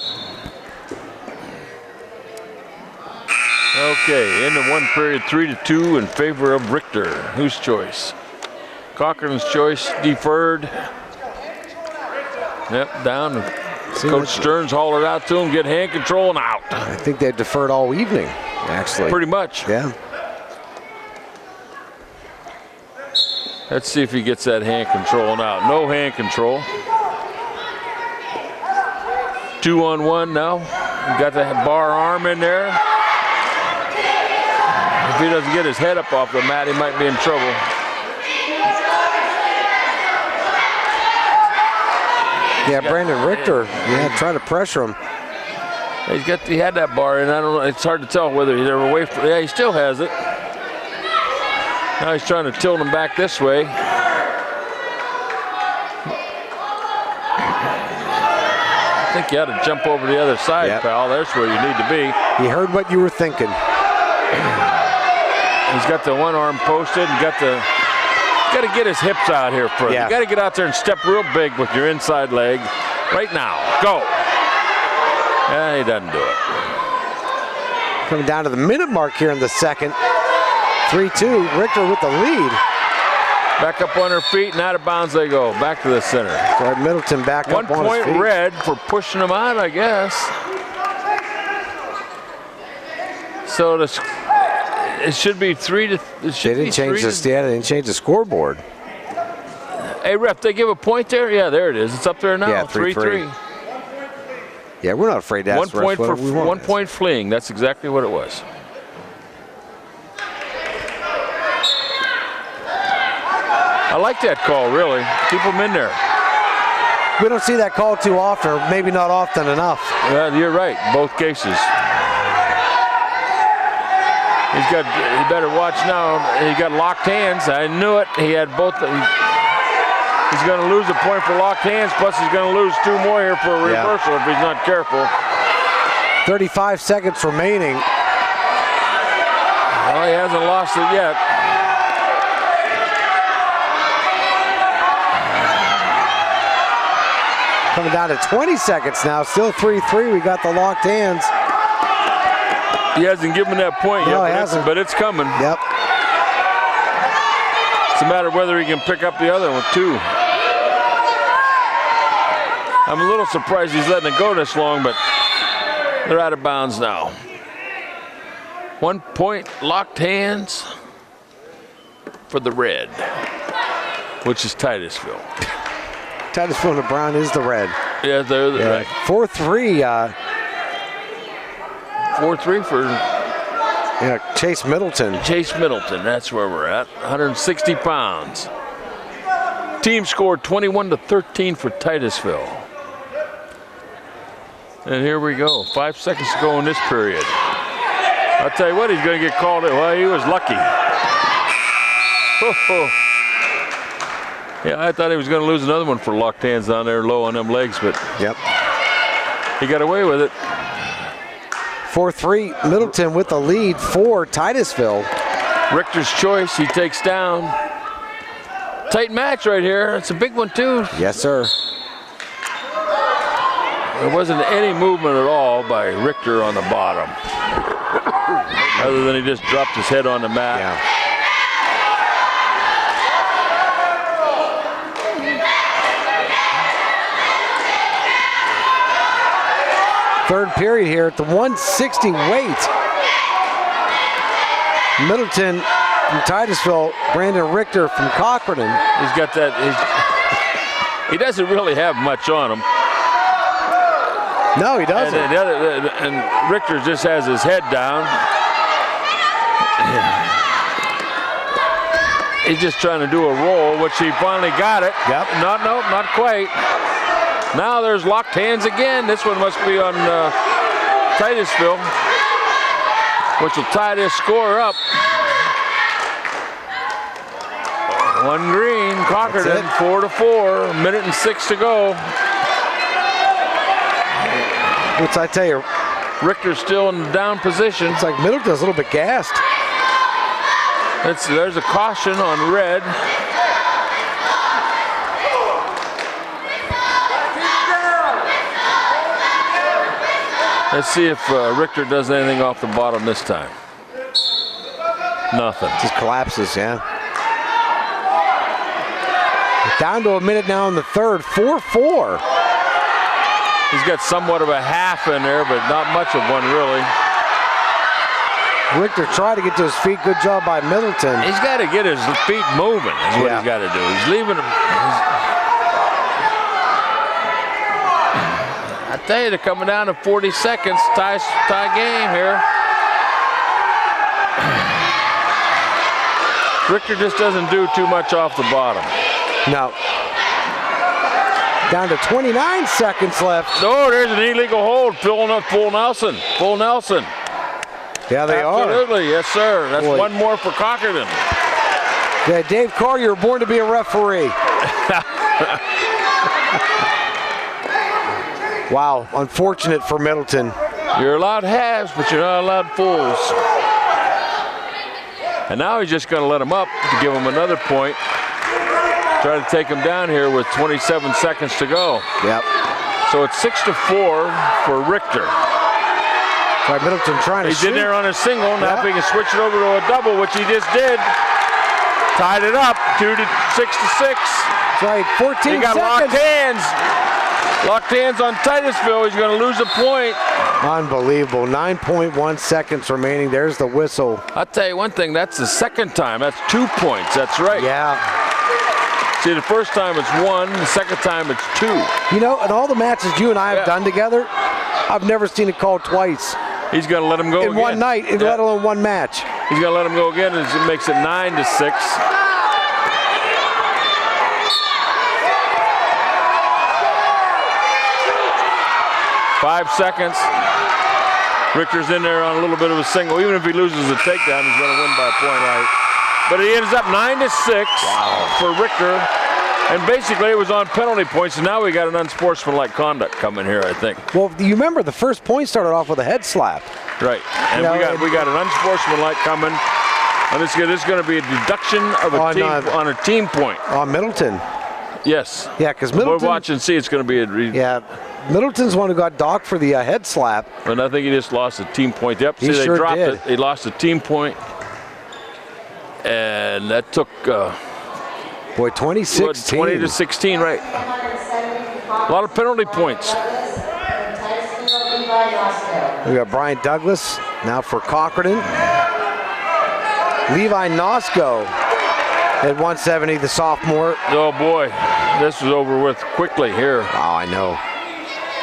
Okay, into 1 period, 3-2 in favor of Richter. Whose choice? Cochranton's choice deferred. Yep, down. Coach Stearns hollered out to him, get hand control and out. I think they've deferred all evening, actually. Pretty much. Yeah. Let's see if he gets that hand control and out. No hand control. 2-on-1 now. He got the bar arm in there. If he doesn't get his head up off the mat, he might be in trouble. Yeah, Brandon Richter, trying to pressure him. He had that bar in. I don't know. It's hard to tell whether he's ever away from. Yeah, he still has it. Now he's trying to tilt him back this way. I think you ought to jump over the other side, pal. There's where you need to be. He heard what you were thinking. He's got the one arm posted and got to get his hips out here first. Yeah. You got to get out there and step real big with your inside leg. Right now, go. He doesn't do it. Coming down to the minute mark here in the second. 3-2, Richter with the lead. Back up on her feet and out of bounds they go. Back to the center. Guard Middleton back up on his feet. 1 point red for pushing him out, I guess. So it should be 3-2. They didn't change the scoreboard. Hey, ref, they give a point there? Yeah, there it is. It's up there now. Yeah, 3-3. Yeah, we're not afraid to ask the refs what we want. 1 point fleeing. That's exactly what it was. I like that call, really. Keep them in there. We don't see that call too often, or maybe not often enough. Yeah, you're right. Both cases. He better watch now. He got locked hands. I knew it. He had both. He's going to lose a point for locked hands, plus he's going to lose 2 more here for a reversal if he's not careful. 35 seconds remaining. Well, he hasn't lost it yet. Coming down to 20 seconds now. Still 3-3. We got the locked hands. He hasn't given that point yet, but it's coming. Yep. It's a matter of whether he can pick up the other one, too. I'm a little surprised he's letting it go this long, but they're out of bounds now. 1 point, locked hands for the red, which is Titusville. Titusville and the brown is the red. Yeah, they're the red. 4-3. 4-3 for Chase Middleton. Chase Middleton, that's where we're at. 160 pounds. Team scored 21-13 for Titusville. And here we go. 5 seconds to go in this period. I'll tell you what, he's going to get called in. Well, he was lucky. Yeah, I thought he was going to lose another one for locked hands down there low on them legs, but he got away with it. 4-3, Middleton with the lead for Titusville. Richter's choice, he takes down. Tight match right here. It's a big one, too. Yes, sir. There wasn't any movement at all by Richter on the bottom. Other than he just dropped his head on the mat. Yeah. Third period here at the 160 weight. Middleton from Titusville, Brandon Richter from Cochranton. He's got that. He doesn't really have much on him. No, he doesn't. And Richter just has his head down. He's just trying to do a roll, which he finally got it. Yep. Not quite. Now there's locked hands again. This one must be on Titusville, which will tie this score up. One green, Cochranton, 4-4, 1:06 to go. Which I tell you, Richter's still in the down position. it's like Middleton's a little bit gassed. There's a caution on red. Let's see if Richter does anything off the bottom this time. Nothing. Just collapses, yeah. Down to a minute now in the third, 4-4. He's got somewhat of a half in there, but not much of one really. Richter tried to get to his feet. Good job by Middleton. He's got to get his feet moving is what he's got to do. He's leaving him. I tell you, they're coming down to 40 seconds. Tie game here. Richter just doesn't do too much off the bottom. No. Down to 29 seconds left. Oh, there's an illegal hold. Full Nelson. Full Nelson. Yeah, they are. Absolutely, yes, sir. That's one more for Cochranton. Yeah, Dave Carr, you were born to be a referee. Wow, unfortunate for Middleton. You're allowed halves, but you're not allowed fulls. And now he's just going to let him up to give him another point. Try to take him down here with 27 seconds to go. Yep. So it's 6-4 for Richter. Right, Middleton trying to He's shoot. in there on a single. Now if he can switch it over to a double, which he just did. Tied it up, 6-6. That's right, 14 He got seconds. locked hands. Locked hands on Titusville. He's going to lose a point. Unbelievable. 9.1 seconds remaining. There's the whistle. I'll tell you one thing. That's the second time. That's 2 points. That's right. Yeah. See, the first time it's 1. The second time it's 2. You know, in all the matches you and I have done together, I've never seen it called twice. He's going to let him go in again. one night, let alone one match. He's going to let him go again, and it makes it 9-6. Five seconds. Richter's in there on a little bit of a single. Even if he loses a takedown, he's going to win by a point. Right. But he ends up 9-6 for Richter. And basically it was on penalty points, and now we got an unsportsmanlike conduct coming here, I think. Well, you remember the first point started off with a head slap. Right. And we got an unsportsmanlike coming. And this is going to be a deduction of on a team point. On Middleton. Yes. Yeah, because Middleton. We'll watch and see. It's going to be a. Middleton's one who got docked for the head slap. And I think he just lost a team point. Yep. He see, they sure dropped did. it. He lost a team point. And that took. Boy, 2016. 20-16, right. A lot of penalty points. We got Brian Douglas now for Cochranton. Levi Nosko at 170, the sophomore. Oh boy, this was over with quickly here. Oh, I know.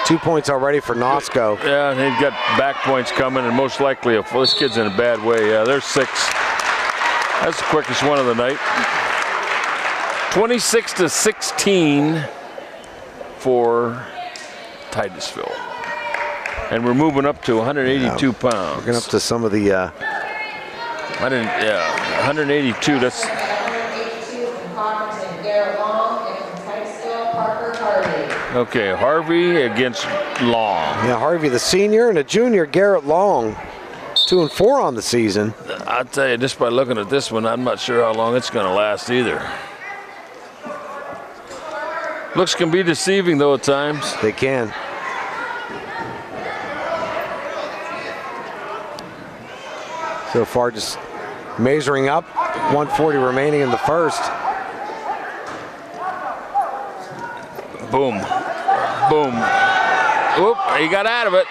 2 points already for Nosko. Yeah, and he's got back points coming, and most likely this kid's in a bad way. Yeah, there's 6. That's the quickest one of the night. 26-16 for Titusville. And we're moving up to 182 pounds. We're going up to some of the 182. That's 182 from Cochranton, Garrett Long, and from Titusville, Parker Harvey. okay. Harvey against Long. Yeah, Harvey the senior and a junior, Garrett Long. 2-4 on the season. I'll tell you, just by looking at this one, I'm not sure how long it's going to last either. Looks can be deceiving though at times. They can. So far just measuring up. 140 remaining in the first. Boom. Boom. Whoop, he got out of it.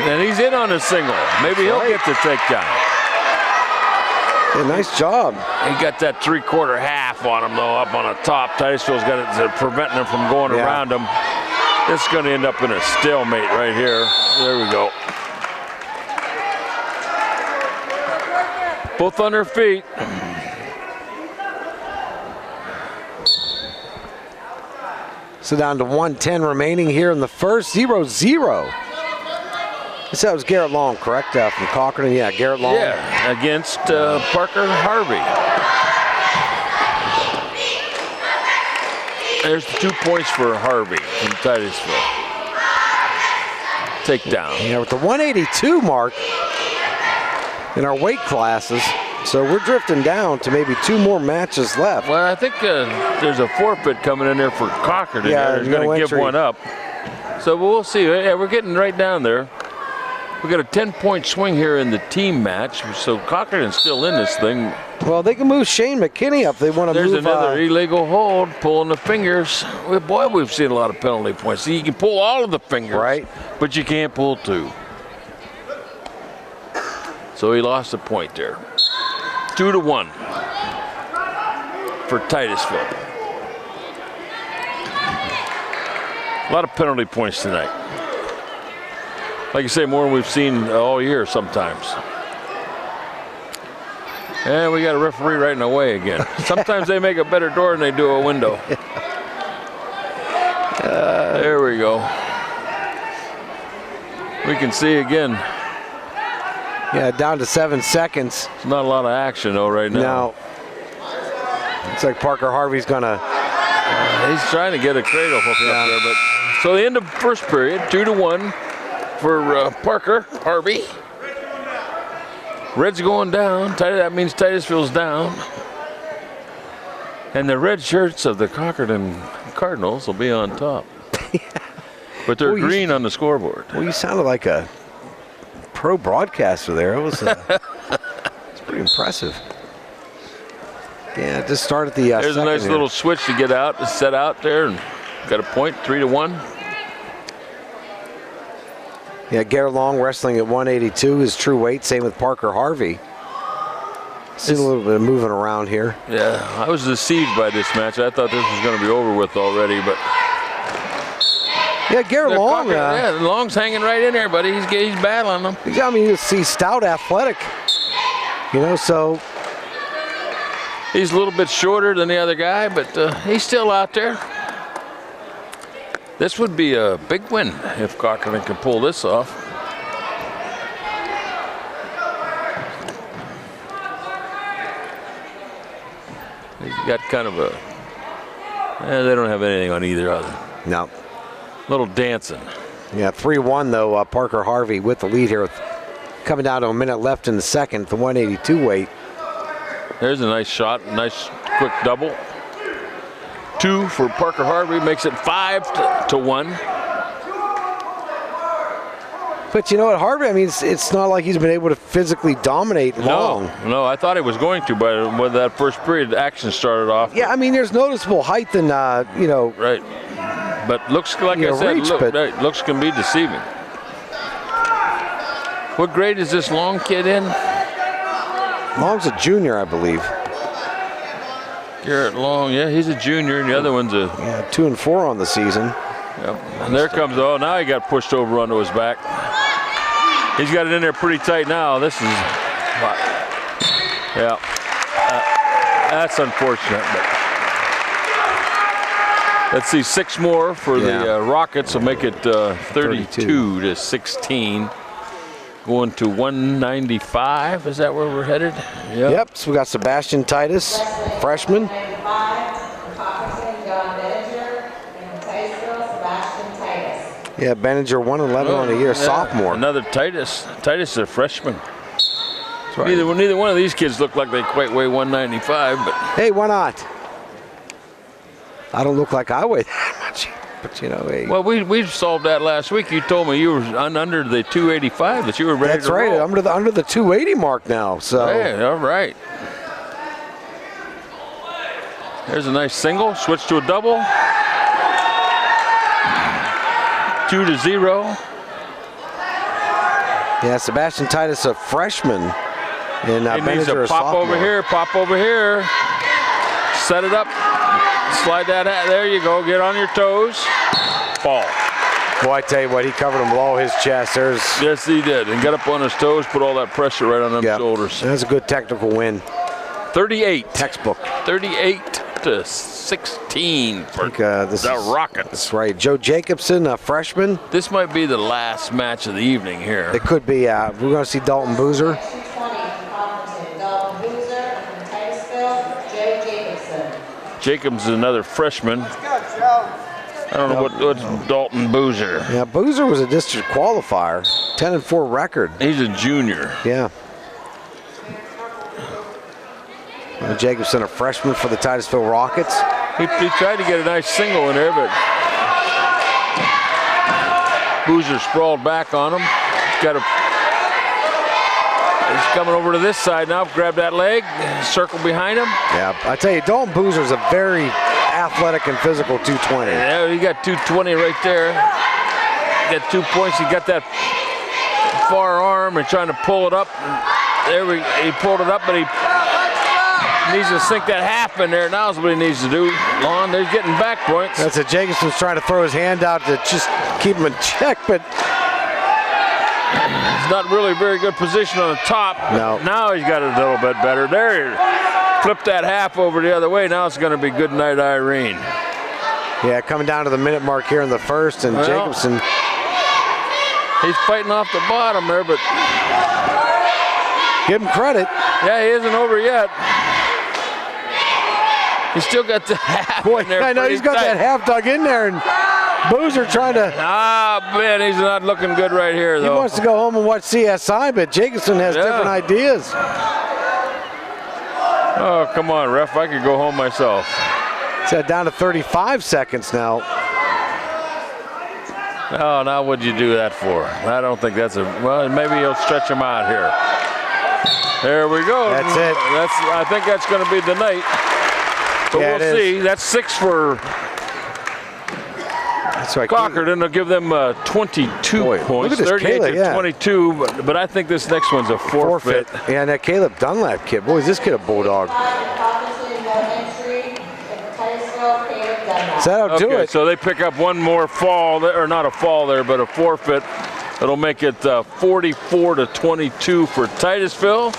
And he's in on a single. Maybe he'll get the takedown. Yeah, nice job. He got that 3/4 half on him though, up on the top. Titusville's got it preventing him from going around him. It's going to end up in a stalemate right here. There we go. Both on their feet. So down to 110 remaining here in the first. 0-0. This was Garrett Long, correct? From Cochranton, yeah, Garrett Long. Yeah, against Parker Harvey. There's the 2 points for Harvey from Titusville. Takedown. Yeah, with the 182 mark in our weight classes. So we're drifting down to maybe 2 more matches left. Well, I think there's a forfeit coming in there for Cochranton. Yeah, They're going to give one up. So we'll see. Yeah, we're getting right down there. We got a 10-point swing here in the team match, so Cochranton's still in this thing. Well, they can move Shane McKinney up. They want to There's move. another illegal hold, pulling the fingers. Well, boy, we've seen a lot of penalty points. See, you can pull all of the fingers, right? But you can't pull 2. So he lost a point there. 2-1 for Titusville. A lot of penalty points tonight. Like you say, more than we've seen all year sometimes. And we got a referee right in the way again. Sometimes they make a better door than they do a window. There we go. We can see again. Yeah, down to 7 seconds. It's not a lot of action though right now. No. Looks like Parker Harvey's gonna. He's trying to get a cradle hook up there, but so the end of first period, 2-1 for Parker Harvey. Red's going down. That means Titusville's down. And the red shirts of the Cochranton Cardinals will be on top. But they're green on the scoreboard. Well, you sounded like a pro broadcaster there. It was it's pretty impressive. Yeah, just started the There's a nice little switch to get out, set out there, and got a point, 3-1. Yeah, Garrett Long wrestling at 182, his true weight. Same with Parker Harvey. See a little bit of moving around here. Yeah, I was deceived by this match. I thought this was going to be over with already, but yeah, Garrett Long. Yeah, Long's hanging right in there, buddy. He's battling them. I mean, you see stout, athletic. You know, so he's a little bit shorter than the other guy, but he's still out there. This would be a big win if Cochranton can pull this off. He's got kind of a. They don't have anything on either other. No. Little dancing. Yeah, 3-1 though. Parker Harvey with the lead here, coming down to a minute left in the second. The 182 weight. There's a nice shot, nice quick double. 2 for Parker Harvey makes it 5-1. But you know what, Harvey, I mean, it's not like he's been able to physically dominate Long. No, I thought he was going to, but when that first period action started off. Yeah, I mean, there's noticeable height and, you know. Right. But looks like I said, looks can be deceiving. What grade is this Long kid in? Long's a junior, I believe. Garrett Long, yeah, he's a junior, and the other one's a 2 and 4 on the season. Yep. And there comes, now he got pushed over onto his back. He's got it in there pretty tight now. This is, yeah, that's unfortunate. But let's see, 6 more for the Rockets will make it 32-16. Going to 195, is that where we're headed? Yep, so we got Sebastian Titus, freshman. Yeah, Benninger 111 on the year, sophomore. Another Titus. Titus is a freshman. Right. Neither one of these kids look like they quite weigh 195, but. Hey, why not? I don't look like I weigh that much. But you know, hey. Well, we solved that last week. You told me you were under the 285, that you were ready to roll. That's right. Under the 280 mark now. So. Hey, all right. There's a nice single. Switch to a double. 2-0. Yeah, Sebastian Titus, a freshman, and he needs a pop over here. Pop over here. Set it up. Slide that out. There you go. Get on your toes. Ball. Boy, I tell you what, he covered him below his chest. Yes, he did. And got up on his toes, put all that pressure right on them shoulders. That's a good technical win. 38. Textbook. 38-16 for the Rockets. That's right. Joe Jacobson, a freshman. This might be the last match of the evening here. It could be. We're going to see Dalton Boozer. Jacobs is another freshman. I don't know what's Dalton Boozer. Yeah, Boozer was a district qualifier, 10-4 record. He's a junior. Yeah. Jacobson, a freshman for the Titusville Rockets. He tried to get a nice single in there, but Boozer sprawled back on him. Got a He's coming over to this side now. Grab that leg, circle behind him. Yeah, I tell you, Dalton Boozer's a very athletic and physical 220. Yeah, he got 220 right there. Got 2 points. He got that far arm and trying to pull it up. He pulled it up, but he needs to sink that half in there. Now is what he needs to do. Lon, they're getting back points. That's it. Jacobson's trying to throw his hand out to just keep him in check, but it's not really very good position on the top. No. Now he's got it a little bit better. There, flip that half over the other way. Now it's going to be good night, Irene. Yeah, coming down to the minute mark here in the first, and Jacobson. He's fighting off the bottom there, but give him credit. Yeah, he isn't over yet. He's still got the half in there. I know he's got that half dug in there, and Boozer trying to. Ah, man, he's not looking good right here, though. He wants to go home and watch CSI, but Jacobson has different ideas. Oh, come on, ref. I could go home myself. It's down to 35 seconds now. Oh, now what'd you do that for? I don't think that's well, maybe he'll stretch him out here. There we go. That's it. I think that's going to be the night. But yeah, we'll see. That's 6 for Cochranton. They'll give them 22 points, 38 to 22. But I think this next one's a forfeit. Yeah, and that Caleb Dunlap kid. Boy, is this kid a bulldog. So that'll do it. So they pick up one more fall, or not a fall there, but a forfeit. It'll make it 44 to 22 for Titusville.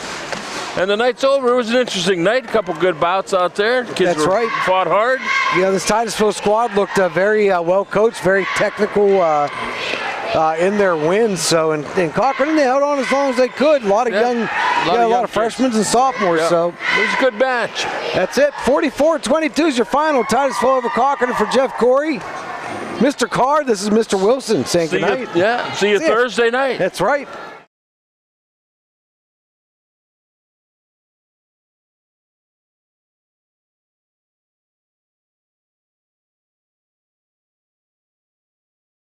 And the night's over. It was an interesting night. A couple good bouts out there. Kids fought hard. Yeah, this Titusville squad looked very well coached, very technical in their wins. So, and Cochranton, they held on as long as they could. A lot of young, a lot of freshmen and sophomores. Yeah. So it was a good match. That's it. 44-22 is your final. Titusville over Cochranton for Jeff Corey. Mr. Carr, this is Mr. Wilson saying good night. See you Thursday night. That's right.